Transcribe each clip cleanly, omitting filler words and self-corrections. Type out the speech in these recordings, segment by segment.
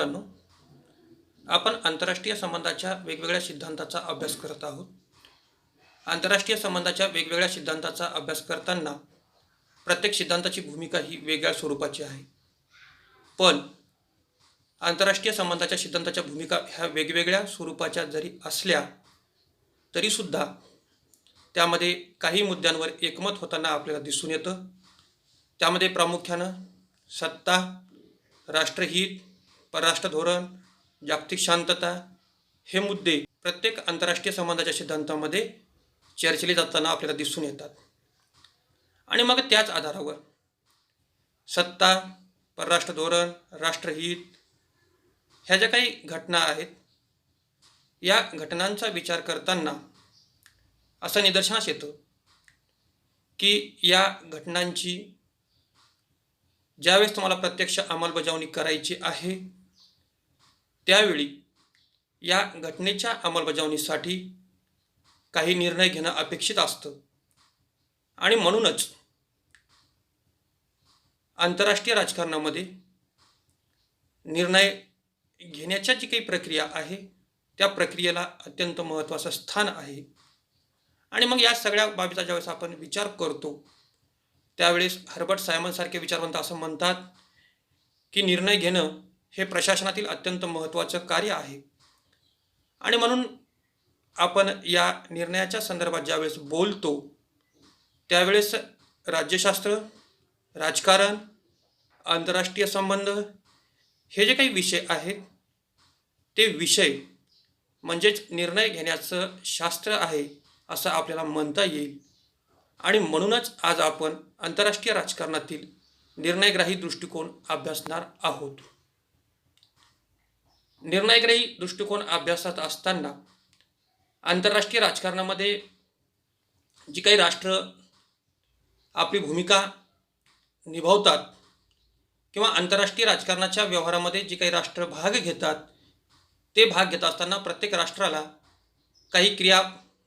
मुलांनो, आपण आंतरराष्ट्रीय संबंधाच्या वेगवेगळ्या सिद्धांताचा अभ्यास करत आहोत. आंतरराष्ट्रीय संबंधाच्या वेगवेगळ्या सिद्धांताचा अभ्यास करताना प्रत्येक सिद्धांताची भूमिका ही वेगळ्या स्वरूपाची आहे. पण आंतरराष्ट्रीय संबंधाच्या सिद्धांताच्या भूमिका ह्या वेगवेगळ्या स्वरूपाच्या जरी असल्या तरीसुद्धा त्यामध्ये काही मुद्द्यांवर एकमत होताना आपल्याला दिसून येतं. त्यामध्ये प्रामुख्यानं सत्ता, राष्ट्रहित, परराष्ट्र धोरण, जागतिक शांतता हे मुद्दे प्रत्येक आंतरराष्ट्रीय संबंधाच्या सिद्धांतामध्ये चर्चिले जाताना आपल्याला दिसून येतात. आणि मग त्याच आधारावर सत्ता, परराष्ट्र धोरण, राष्ट्रहित ह्या ज्या काही घटना आहेत, या घटनांचा विचार करताना असं निदर्शनास येतं की या घटनांची ज्यावेळेस तुम्हाला प्रत्यक्ष अंमलबजावणी करायची आहे त्यावेळी या घटनेच्या अंमलबजावणीसाठी काही निर्णय घेणं अपेक्षित असतं. आणि म्हणूनच आंतरराष्ट्रीय राजकारणामध्ये निर्णय घेण्याच्या जी काही प्रक्रिया आहे त्या प्रक्रियेला अत्यंत महत्त्वाचं स्थान आहे. आणि मग या सगळ्या बाबीचा ज्यावेळेस आपण विचार करतो त्यावेळेस हर्बर्ट सायमनसारखे विचारवंत असं म्हणतात की निर्णय घेणं हे प्रशासनातील अत्यंत महत्त्वाचं कार्य आहे. आणि म्हणून आपण या निर्णयाच्या संदर्भात ज्यावेळेस बोलतो त्यावेळेस राज्यशास्त्र, राजकारण, आंतरराष्ट्रीय संबंध हे जे काही विषय आहेत ते विषय म्हणजेच निर्णय घेण्याचं शास्त्र आहे असं आपल्याला म्हणता येईल. आणि म्हणूनच आज आपण आंतरराष्ट्रीय राजकारणातील निर्णयग्राही दृष्टिकोन अभ्यासणार आहोत. निर्णयग्राही दृष्टिकोन अभ्यासात असताना आंतरराष्ट्रीय राजकारणामध्ये जी काही राष्ट्र आपली भूमिका निभावतात किंवा आंतरराष्ट्रीय राजकारणाच्या व्यवहारामध्ये जी काही राष्ट्र भाग घेतात ते भाग घेत असताना प्रत्येक राष्ट्राला काही क्रिया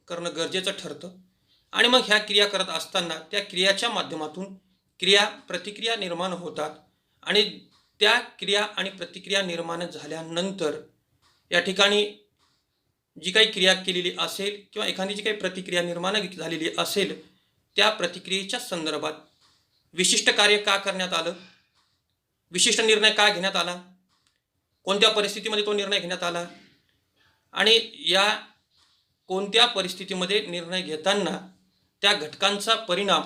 करणं गरजेचं ठरतं. आणि मग ह्या क्रिया करत असताना त्या क्रियाच्या माध्यमातून क्रिया प्रतिक्रिया निर्माण होतात. आणि त्या क्रिया आणि प्रतिक्रिया निर्माण झाल्यानंतर या ठिकाणी जी काही क्रिया केलेली असेल किंवा एखादी जी काही प्रतिक्रिया निर्माण झालेली असेल त्या प्रतिक्रियेच्या संदर्भात विशिष्ट कार्य का करण्यात आलं, विशिष्ट निर्णय का घेण्यात आला, कोणत्या परिस्थितीमध्ये तो निर्णय घेण्यात आला आणि या कोणत्या परिस्थितीमध्ये निर्णय घेताना त्या घटकांचा परिणाम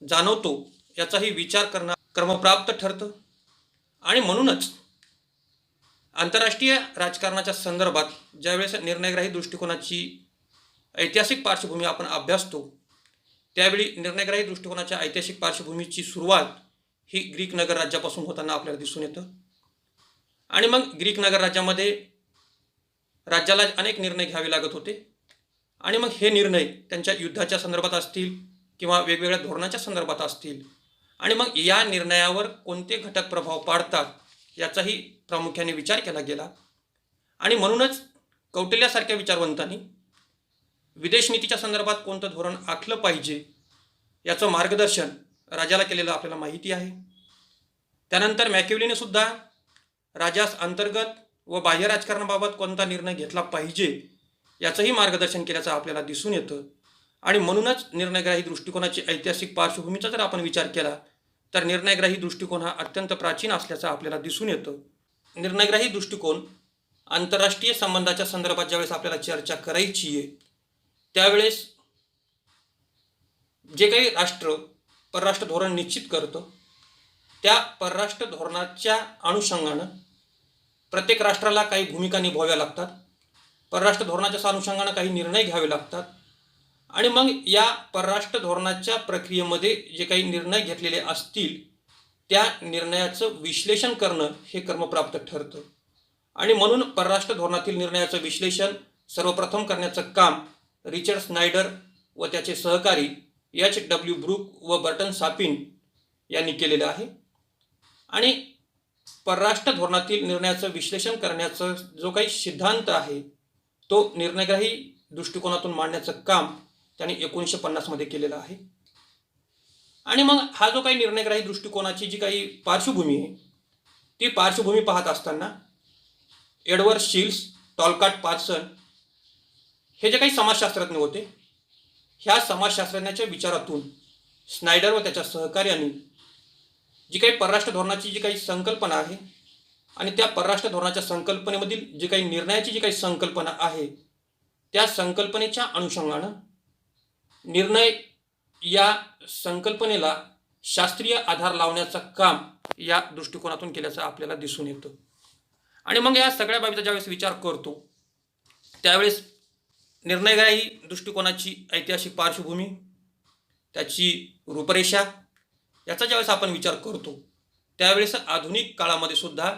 जाणवतो याचाही विचार करणं क्रमप्राप्त ठरतं. आणि म्हणूनच आंतरराष्ट्रीय राजकारणाच्या संदर्भात ज्यावेळेस निर्णयग्राही दृष्टिकोनाची ऐतिहासिक पार्श्वभूमी आपण अभ्यासतो त्यावेळी निर्णयग्राही दृष्टिकोनाच्या ऐतिहासिक पार्श्वभूमीची सुरुवात ही ग्रीक नगर राज्यापासून होताना आपल्याला दिसून येतं. आणि मग ग्रीक नगर राज्यामध्ये राज्याला अनेक निर्णय घ्यावे लागत होते. आणि मग हे निर्णय त्यांच्या युद्धाच्या संदर्भात असतील किंवा वेगवेगळ्या धोरणाच्या संदर्भात असतील आणि मग या निर्णयावर कोणते घटक प्रभाव पाडतात याचाही प्रामुख्याने विचार केला गेला. आणि म्हणूनच कौटिल्यासारख्या विचारवंतांनी विदेश नीतीच्या संदर्भात कोणतं धोरण आखलं पाहिजे याचं मार्गदर्शन राजाला केलेलं आपल्याला माहिती आहे. त्यानंतर मॅकिव्हेलीने सुद्धा राजास अंतर्गत व बाह्य राजकारणाबाबत कोणता निर्णय घेतला पाहिजे याचंही मार्गदर्शन केल्याचं आपल्याला दिसून येतं. आणि म्हणूनच निर्णयग्राही दृष्टिकोनाची ऐतिहासिक पार्श्वभूमीचा जर आपण विचार केला तर निर्णयग्राही दृष्टिकोन हा अत्यंत प्राचीन असल्याचं आपल्याला दिसून येतं. निर्णयग्राही दृष्टिकोन आंतरराष्ट्रीय संबंधाच्या संदर्भात ज्यावेळेस आपल्याला चर्चा करायची आहे त्यावेळेस जे काही राष्ट्र परराष्ट्र धोरण निश्चित करतं त्या परराष्ट्र धोरणाच्या अनुषंगानं प्रत्येक राष्ट्राला काही भूमिका निभावाव्या लागतात, परराष्ट्र धोरणाच्या अनुषंगानं काही निर्णय घ्यावे लागतात. आणि मग या परराष्ट्र धोरणाच्या प्रक्रियेमध्ये जे काही निर्णय घेतलेले असतील त्या निर्णयाचं विश्लेषण करणं हे क्रमप्राप्त ठरतं. आणि म्हणून परराष्ट्र धोरणातील निर्णयाचं विश्लेषण सर्वप्रथम करण्याचं काम रिचर्ड स्नायडर व त्याचे सहकारी H.W. ब्रूक व बर्टन सापिन यांनी केलेलं आहे. आणि परराष्ट्र धोरणातील निर्णयाचं विश्लेषण करण्याचा जो काही सिद्धांत आहे तो निर्णयग्राही दृष्टिकोनातून मांडण्याचं काम त्यांनी 1950 मध्ये केलेलं आहे. आणि मग हा जो काही निर्णयग्राही दृष्टिकोनाची जी काही पार्श्वभूमी आहे ती पार्श्वभूमी पाहत असताना एडवर्ड शिल्स, टॉलकाट पार्सन हे जे काही समाजशास्त्रज्ञ होते, ह्या समाजशास्त्रज्ञाच्या विचारातून स्नायडर व त्याच्या सहकार्यांनी जी काही परराष्ट्र धोरणाची जी काही संकल्पना आहे आणि त्या परराष्ट्र धोरणाच्या संकल्पनेमधील जी काही निर्णयाची जी काही संकल्पना आहे, त्या संकल्पनेच्या अनुषंगानं निर्णय या संकल्पनेला शास्त्रीय आधार लावण्याचं काम या दृष्टिकोनातून केल्याचं आपल्याला दिसून येतं. आणि मग या सगळ्या बाबीचा ज्यावेळेस विचार करतो त्यावेळेस निर्णयग्राही दृष्टिकोनाची ऐतिहासिक पार्श्वभूमी, त्याची रूपरेषा याचा ज्यावेळेस आपण विचार करतो त्यावेळेस आधुनिक काळामध्ये सुद्धा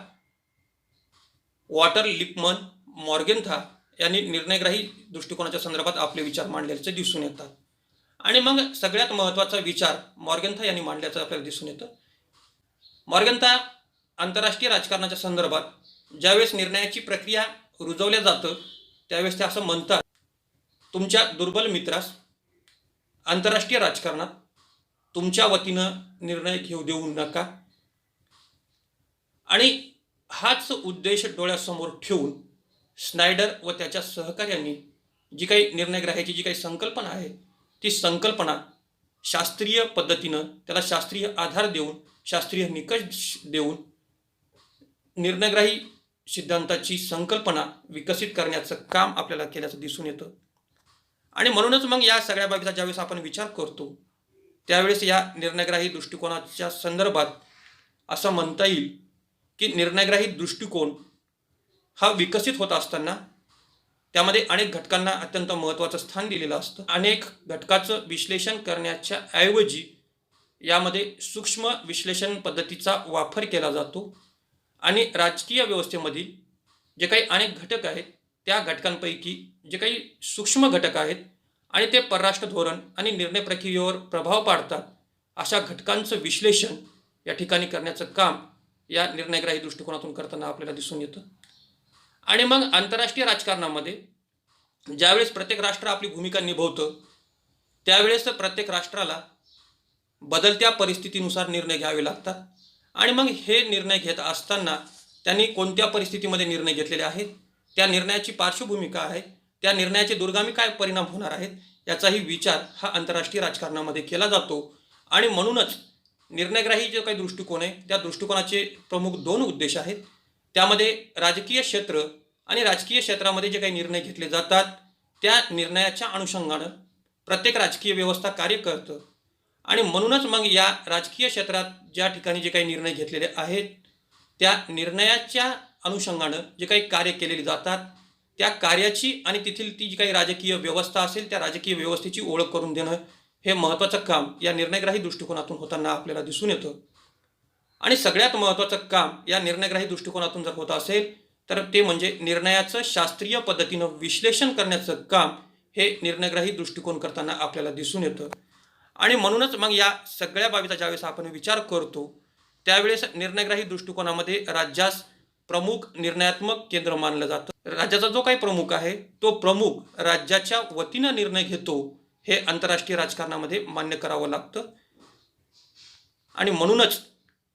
वॉटर लिपमन, मॉर्गेन्था यांनी निर्णयग्राही दृष्टिकोनाच्या संदर्भात आपले विचार मांडल्याचे दिसून येतात. आणि मग सगळ्यात महत्त्वाचा विचार मॉर्गेन्था यांनी मांडल्याचं आपल्याला दिसून येतं. मॉर्गेन्था आंतरराष्ट्रीय राजकारणाच्या संदर्भात ज्यावेळेस निर्णयाची प्रक्रिया रुजवल्या जातं त्यावेळेस ते असं म्हणतात, तुमच्या दुर्बल मित्रास आंतरराष्ट्रीय राजकारणात तुमच्या वतीनं निर्णय घेऊ देऊ नका. आणि हाच उद्देश डोळ्यासमोर ठेवून स्नायडर व त्याच्या सहकार्यांनी जी काही निर्णयग्राह्याची जी काही संकल्पना आहे ती संकल्पना शास्त्रीय पद्धतीनं त्याला शास्त्रीय आधार देऊन, शास्त्रीय निकष देऊन निर्णयग्राही सिद्धांताची संकल्पना विकसित करण्याचं काम आपल्याला केल्याचं दिसून येतं. आणि म्हणूनच मग या सगळ्या बाबीचा ज्यावेळेस आपण विचार करतो त्यावेळेस या निर्णयग्राही दृष्टिकोनाच्या संदर्भात असं म्हणता येईल की निर्णयग्राही दृष्टिकोन हा विकसित होत असताना त्यामध्ये अनेक घटकांना अत्यंत महत्त्वाचं स्थान दिलेलं असतं. अनेक घटकाचं विश्लेषण करण्याच्या ऐवजी यामध्ये सूक्ष्म विश्लेषण पद्धतीचा वापर केला जातो आणि राजकीय व्यवस्थेमधील जे काही अनेक घटक आहेत त्या घटकांपैकी जे काही सूक्ष्म घटक आहेत आणि ते परराष्ट्र धोरण आणि निर्णय प्रक्रियेवर प्रभाव पाडतात अशा घटकांचं विश्लेषण या ठिकाणी करण्याचं काम या निर्णयग्राही दृष्टिकोनातून करताना आपल्याला दिसून येतं. आणि मग आंतरराष्ट्रीय राजकारणामध्ये ज्यावेळेस प्रत्येक राष्ट्र आपली भूमिका निभवतं त्यावेळेस प्रत्येक राष्ट्राला बदलत्या परिस्थितीनुसार निर्णय घ्यावे लागतात. आणि मग हे निर्णय घेत असताना त्यांनी कोणत्या परिस्थितीमध्ये निर्णय घेतलेले आहेत, त्या निर्णयाची पार्श्वभूमी काय आहे, त्या निर्णयाचे दूरगामी काय परिणाम होणार आहेत याचाही विचार हा आंतरराष्ट्रीय राजकारणामध्ये केला जातो. आणि म्हणूनच निर्णयग्राही जो काही दृष्टिकोन आहे त्या दृष्टिकोनाचे प्रमुख दोन उद्देश आहेत. त्यामध्ये राजकीय क्षेत्र आणि राजकीय क्षेत्रामध्ये जे काही निर्णय घेतले जातात त्या निर्णयाच्या अनुषंगानं प्रत्येक राजकीय व्यवस्था कार्य करतं. आणि म्हणूनच मग या राजकीय क्षेत्रात ज्या ठिकाणी जे काही निर्णय घेतलेले आहेत त्या निर्णयाच्या अनुषंगानं जे काही कार्य केलेले जातात त्या कार्याची आणि तेथील ती जी काही राजकीय व्यवस्था असेल त्या राजकीय व्यवस्थेची ओळख करून देणं हे महत्त्वाचं काम या निर्णयग्राही दृष्टिकोनातून होताना आपल्याला दिसून येतं. आणि सगळ्यात महत्त्वाचं काम या निर्णयग्राही दृष्टिकोनातून जर होत असेल तर ते म्हणजे निर्णयाचं शास्त्रीय पद्धतीनं विश्लेषण करण्याचं काम हे निर्णयग्राही दृष्टिकोन करताना आपल्याला दिसून येतं. आणि म्हणूनच मग या सगळ्या बाबीचा ज्यावेळेस आपण विचार करतो त्यावेळेस निर्णयग्राही दृष्टिकोनामध्ये राज्यास प्रमुख निर्णयात्मक केंद्र मानलं जातं. राज्याचा जो काही प्रमुख आहे तो प्रमुख राज्याच्या वतीनं निर्णय घेतो हे आंतरराष्ट्रीय राजकारणामध्ये मान्य करावं लागतं. आणि म्हणूनच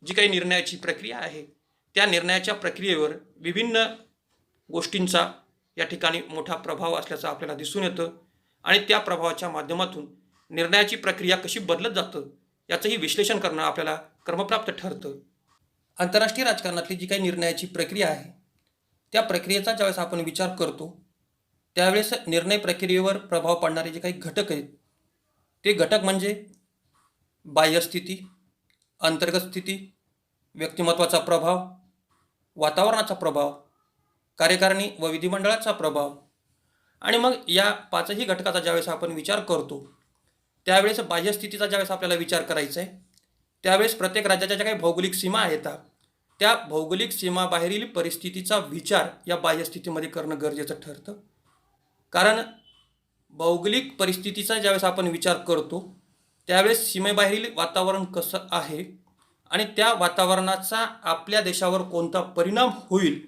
जी काही निर्णयाची प्रक्रिया आहे त्या निर्णयाच्या प्रक्रियेवर विभिन्न गोष्टींचा या ठिकाणी मोठा प्रभाव असल्याचं आपल्याला दिसून येतं. आणि त्या प्रभावाच्या माध्यमातून निर्णयाची प्रक्रिया कशी बदलत जातं याचंही विश्लेषण करणं आपल्याला क्रमप्राप्त ठरतं. आंतरराष्ट्रीय राजकारणातली जी काही निर्णयाची प्रक्रिया आहे त्या प्रक्रियेचा ज्यावेळेस आपण विचार करतो त्यावेळेस निर्णय प्रक्रियेवर प्रभाव पाडणारे जे काही घटक आहेत ते घटक म्हणजे बाह्यस्थिती, अंतर्गत स्थिती, व्यक्तिमत्वाचा प्रभाव, वातावरणाचा प्रभाव, कार्यकारिणी व विधिमंडळाचा प्रभाव. आणि मग या पाचही घटकाचा ज्यावेळेस आपण विचार करतो त्यावेळेस बाह्यस्थितीचा ज्यावेळेस आपल्याला विचार करायचा आहे त्यावेळेस प्रत्येक राज्याच्या ज्या काही भौगोलिक सीमा आहेत त्या भौगोलिक सीमाबाहेरील परिस्थितीचा विचार या बाह्यस्थितीमध्ये करणं गरजेचं ठरतं. कारण भौगोलिक परिस्थितीचा ज्यावेळेस आपण विचार करतो त्यावेळेस सीमेबाहेरील वातावरण कसं आहे आणि त्या वातावरणाचा आपल्या देशावर कोणता परिणाम होईल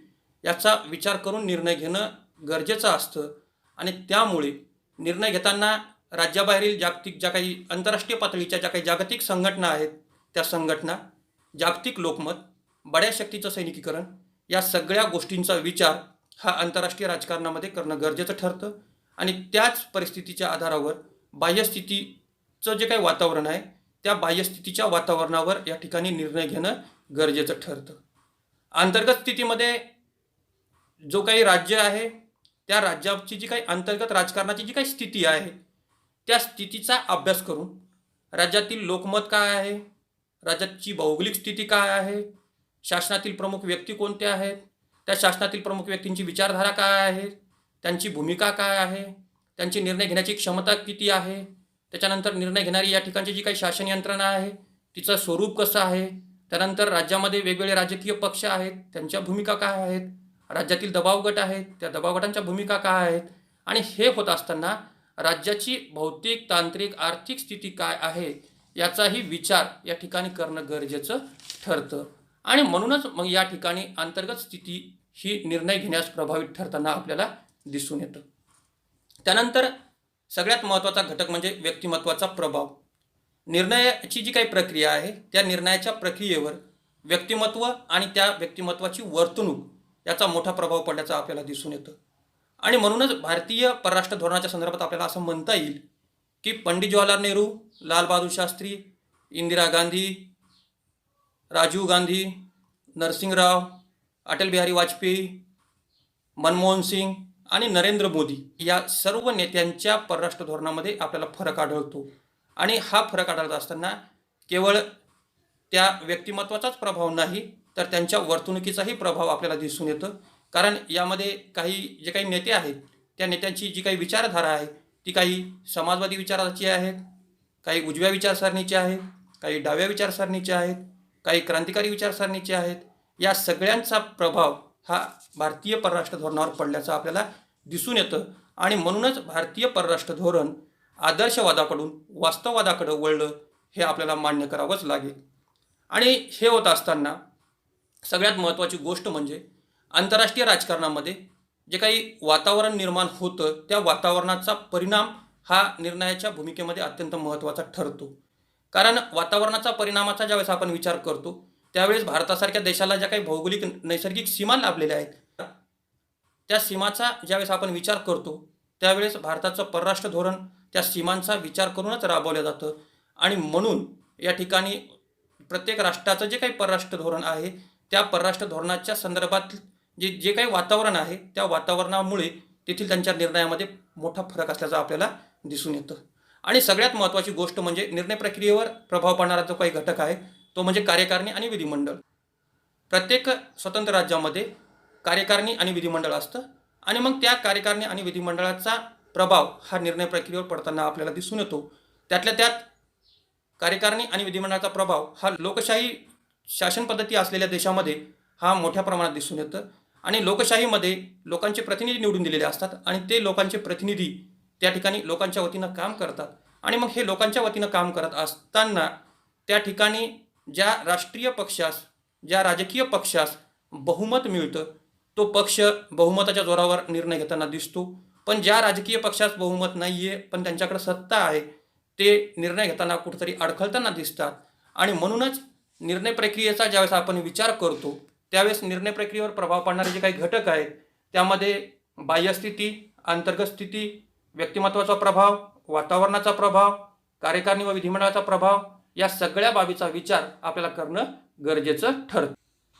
याचा विचार करून निर्णय घेणं गरजेचं असतं. आणि त्यामुळे निर्णय घेताना राज्याबाहेरील जागतिक ज्या काही आंतरराष्ट्रीय पातळीच्या ज्या काही जागतिक संघटना आहेत त्या संघटना, जागतिक लोकमत बड्या शक्तीचं सैनिकीकरण या सगळ्या गोष्टींचा विचार हा आंतरराष्ट्रीय राजकारणामध्ये करणं गरजेचं ठरतं आणि त्याच परिस्थितीच्या आधारावर बाह्यस्थितीचं जे काही वातावरण आहे त्या बाह्यस्थितीच्या वातावरणावर या ठिकाणी निर्णय घेणं गरजेचं ठरतं. अंतर्गत स्थितीमध्ये जो काही राज्य आहे त्या राज्याची जी काही अंतर्गत राजकारणाची जी काही स्थिती आहे त्या स्थितीचा अभ्यास करून राज्यातील लोकमत काय आहे, राज्याची भौगोलिक स्थिती काय आहे, शासनातील प्रमुख व्यक्ती कोणत्या आहेत, त्या शासनातील प्रमुख व्यक्तींची विचारधारा काय आहे, त्यांची भूमिका काय आहे, त्यांची निर्णय घेण्याची क्षमता किती आहे, त्याच्यानंतर निर्णय घेणारी या ठिकाणची जी काही शासन यंत्रणा आहे तिचं स्वरूप कसं आहे, त्यानंतर राज्यामध्ये वेगवेगळे राजकीय पक्ष आहेत त्यांच्या भूमिका काय आहेत, राज्यातील दबाव गट आहेत त्या दबाव गटांच्या भूमिका काय आहेत, आणि हे होत असताना राज्याची भौतिक, तांत्रिक, आर्थिक स्थिती काय आहे याचाही विचार या ठिकाणी करणं गरजेचं ठरतं. आणि म्हणूनच मग या ठिकाणी अंतर्गत स्थिती ही निर्णय घेण्यास प्रभावित ठरताना आपल्याला दिसून येतं. त्यानंतर सगळ्यात महत्त्वाचा घटक म्हणजे व्यक्तिमत्वाचा प्रभाव. निर्णयाची जी काही प्रक्रिया आहे त्या निर्णयाच्या प्रक्रियेवर व्यक्तिमत्व आणि त्या व्यक्तिमत्वाची वर्तणूक याचा मोठा प्रभाव पडल्याचा आपल्याला दिसून येतं. आणि म्हणूनच भारतीय परराष्ट्र धोरणाच्या संदर्भात आपल्याला असं म्हणता येईल की पंडित जवाहरलाल नेहरू, लालबहादूर शास्त्री, इंदिरा गांधी, राजीव गांधी, नरसिंहराव, अटल बिहारी वाजपेयी, मनमोहन सिंग आणि नरेंद्र मोदी या सर्व नेत्यांच्या परराष्ट्र धोरणामध्ये आपल्याला फरक आढळतो. आणि हा फरक आढळत असताना केवळ त्या व्यक्तिमत्वाचाच प्रभाव नाही तर त्यांच्या वर्तणुकीचाही प्रभाव आपल्याला दिसून येतं. कारण यामध्ये काही जे काही नेते आहेत त्या नेत्यांची जी काही विचारधारा आहे ती काही समाजवादी विचाराची आहेत, काही उजव्या विचारसरणीचे आहेत, काही डाव्या विचारसरणीचे आहेत, काही क्रांतिकारी विचारसरणीचे आहेत. या सगळ्यांचा प्रभाव हा भारतीय परराष्ट्र धोरणावर पडल्याचं आपल्याला दिसून येतं. आणि म्हणूनच भारतीय परराष्ट्र धोरण आदर्शवादाकडून वास्तववादाकडे वळलं हे आपल्याला मान्य करावंच लागेल. आणि हे होत असताना सगळ्यात महत्त्वाची गोष्ट म्हणजे आंतरराष्ट्रीय राजकारणामध्ये जे काही वातावरण निर्माण होतं त्या वातावरणाचा परिणाम हा निर्णयाच्या भूमिकेमध्ये अत्यंत महत्त्वाचा ठरतो. कारण वातावरणाचा परिणामाचा ज्यावेळेस आपण विचार करतो त्यावेळेस भारतासारख्या देशाला ज्या काही भौगोलिक नैसर्गिक सीमा लाभलेल्या आहेत त्या सीमाचा ज्यावेळेस आपण विचार करतो त्यावेळेस भारताचं परराष्ट्र धोरण त्या सीमांचा विचार करूनच राबवलं जातं. आणि म्हणून या ठिकाणी प्रत्येक राष्ट्राचं जे काही परराष्ट्र धोरण आहे त्या परराष्ट्र धोरणाच्या संदर्भात जे काही वातावरण आहे त्या वातावरणामुळे तेथील त्यांच्या निर्णयामध्ये मोठा फरक असल्याचं आपल्याला दिसून येतं. आणि सगळ्यात महत्त्वाची गोष्ट म्हणजे निर्णय प्रक्रियेवर प्रभाव पाडणारा जो काही घटक आहे तो म्हणजे कार्यकारिणी आणि विधिमंडळ. प्रत्येक स्वतंत्र राज्यामध्ये कार्यकारिणी आणि विधिमंडळ असतं आणि मग त्या कार्यकारिणी आणि विधिमंडळाचा प्रभाव हा निर्णय प्रक्रियेवर पडताना आपल्याला दिसून येतो. त्यातल्या त्यात कार्यकारिणी आणि विधिमंडळाचा प्रभाव हा लोकशाही शासन पद्धती असलेल्या देशामध्ये हा मोठ्या प्रमाणात दिसून येतं. आणि लोकशाहीमध्ये लोकांचे प्रतिनिधी निवडून दिलेले असतात आणि ते लोकांचे प्रतिनिधी त्या ठिकाणी लोकांच्या वतीनं काम करतात. आणि मग हे लोकांच्या वतीनं काम करत असताना त्या ठिकाणी ज्या राष्ट्रीय पक्षास, ज्या राजकीय पक्षास बहुमत मिळतं तो पक्ष बहुमताच्या जोरावर निर्णय घेताना दिसतो. पण ज्या राजकीय पक्षास बहुमत नाही आहे पण त्यांच्याकडे सत्ता आहे ते निर्णय घेताना कुठेतरी अडखळताना दिसतात. आणि म्हणूनच निर्णय प्रक्रियेचा ज्यावेळेस आपण विचार करतो त्यावेळेस निर्णय प्रक्रियेवर प्रभाव पाडणारे जे काही घटक आहेत त्यामध्ये बाह्यस्थिती, अंतर्गत स्थिती, व्यक्तिमत्वाचा प्रभाव, वातावरणाचा प्रभाव, कार्यकारिणी व विधिमंडळाचा प्रभाव या सगळ्या बाबीचा विचार आपल्याला करणं गरजेचं ठरतं.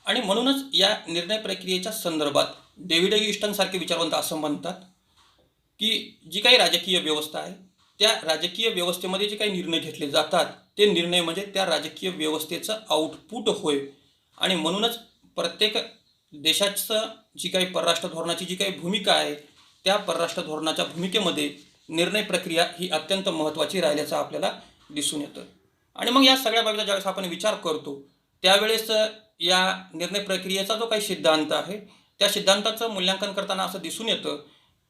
आणि म्हणूनच या निर्णय प्रक्रियेच्या संदर्भात डेव्हिड ईस्टनसारखे विचारवंत असं म्हणतात की जी काही राजकीय व्यवस्था आहे त्या राजकीय व्यवस्थेमध्ये जे काही निर्णय घेतले जातात ते निर्णय म्हणजे त्या राजकीय व्यवस्थेचं आउटपुट होय. आणि म्हणूनच प्रत्येक देशाचं जी काही परराष्ट्र धोरणाची जी काही भूमिका आहे त्या परराष्ट्र धोरणाच्या भूमिकेमध्ये निर्णय प्रक्रिया ही अत्यंत महत्त्वाची राहिल्याचं आपल्याला दिसून येतं. आणि मग या सगळ्या बाबीचा ज्यावेळेस आपण विचार करतो त्यावेळेस या निर्णय प्रक्रियेचा जो काही सिद्धांत आहे त्या सिद्धांताचं मूल्यांकन करताना असं दिसून येतं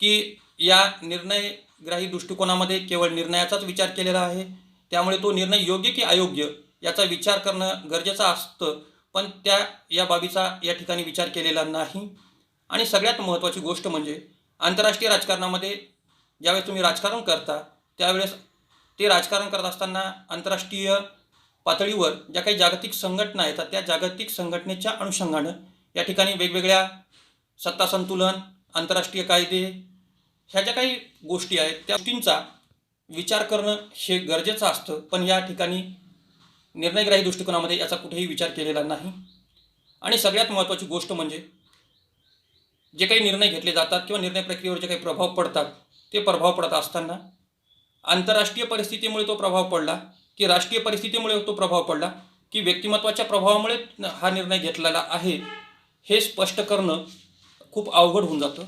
की या निर्णयग्राही दृष्टिकोनामध्ये केवळ निर्णयाचाच विचार केलेला आहे. त्यामुळे तो निर्णय योग्य की अयोग्य याचा विचार करणं गरजेचं असतं पण या बाबीचा या ठिकाणी विचार केलेला नाही. आणि सगळ्यात महत्त्वाची गोष्ट म्हणजे आंतरराष्ट्रीय राजकारणामध्ये ज्यावेळेस तुम्ही राजकारण करता त्यावेळेस ते राजकारण करत असताना आंतरराष्ट्रीय पातळीवर ज्या काही जागतिक संघटना येतात त्या जागतिक संघटनेच्या अनुषंगानं या ठिकाणी वेगवेगळ्या सत्ता संतुलन, आंतरराष्ट्रीय कायदे ह्या ज्या काही गोष्टी आहेत त्या गोष्टींचा विचार करणं हे गरजेचं असतं. पण या ठिकाणी निर्णयग्राही दृष्टिकोनामध्ये याचा कुठेही विचार केलेला नाही. आणि सगळ्यात महत्त्वाची गोष्ट म्हणजे जे काही निर्णय घेतले जातात किंवा निर्णय प्रक्रियेवर जे काही प्रभाव पडतात ते प्रभाव पडत असताना आंतरराष्ट्रीय परिस्थितीमुळे तो प्रभाव पडला की राष्ट्रीय परिस्थितीमुळे तो प्रभाव पडला की व्यक्तिमत्वाच्या प्रभावामुळे हा निर्णय घेतलेला आहे हे स्पष्ट करणं खूप अवघड होऊन जातं.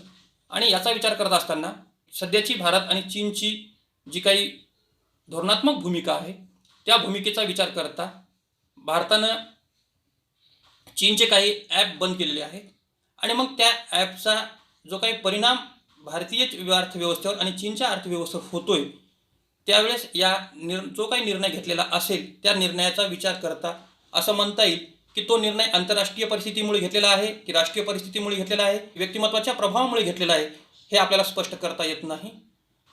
आणि याचा विचार करत असताना सध्याची भारत आणि चीनची जी काही धोरणात्मक भूमिका आहे त्या भूमिकेचा विचार करता भारतानं चीनचे काही ॲप बंद केलेले आहेत आणि मग त्या ॲपचा जो काही परिणाम भारतीय अर्थव्यवस्थेवर आणि चीनच्या अर्थव्यवस्थेवर होतोय त्यावेळेस जो काही निर्णय घेतलेला असेल त्या निर्णयाचा विचार करता असं म्हणता येईल की तो निर्णय आंतरराष्ट्रीय परिस्थितीमुळे घेतलेला आहे की राष्ट्रीय परिस्थितीमुळे घेतलेला आहे, व्यक्तिमत्वाच्या प्रभावामुळे घेतलेला आहे हे आपल्याला स्पष्ट करता येत नाही.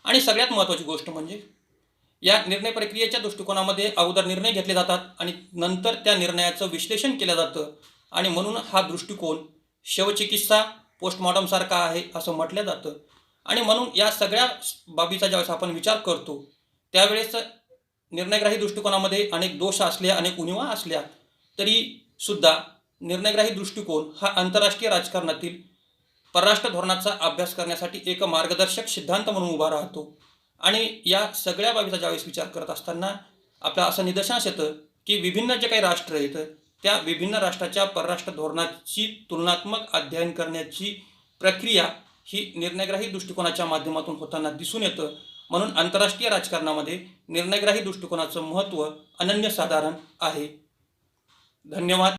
आणि सगळ्यात महत्त्वाची गोष्ट म्हणजे या निर्णय प्रक्रियेच्या दृष्टिकोनामध्ये अगोदर निर्णय घेतले जातात आणि नंतर त्या निर्णयाचं विश्लेषण केलं जातं आणि म्हणून हा दृष्टिकोन शवचिकित्सा पोस्टमॉर्टमसारखा आहे असं म्हटलं जातं. आणि म्हणून या सगळ्या बाबीचा ज्यावेळेस आपण विचार करतो त्यावेळेस निर्णयग्राही दृष्टिकोनामध्ये अनेक दोष असल्या, अनेक उणिवा असल्या तरी सुद्धा निर्णयग्राही दृष्टिकोन हा आंतरराष्ट्रीय राजकारणातील परराष्ट्र धोरणाचा अभ्यास करण्यासाठी एक मार्गदर्शक सिद्धांत म्हणून उभा राहतो. आणि या सगळ्या बाबीचा ज्यावेळेस विचार करत असताना आपल्या असं निदर्शनास येतं की विभिन्न जे काही राष्ट्र आहेत त्या विभिन्न राष्ट्राच्या परराष्ट्र धोरणाची तुलनात्मक अध्ययन करण्याची प्रक्रिया ही निर्णयग्राही दृष्टिकोनाच्या माध्यमातून होताना दिसून येतं. म्हणून आंतरराष्ट्रीय राजकारणामध्ये निर्णयग्राही दृष्टिकोनाचं महत्त्व अनन्यसाधारण आहे. धन्यवाद.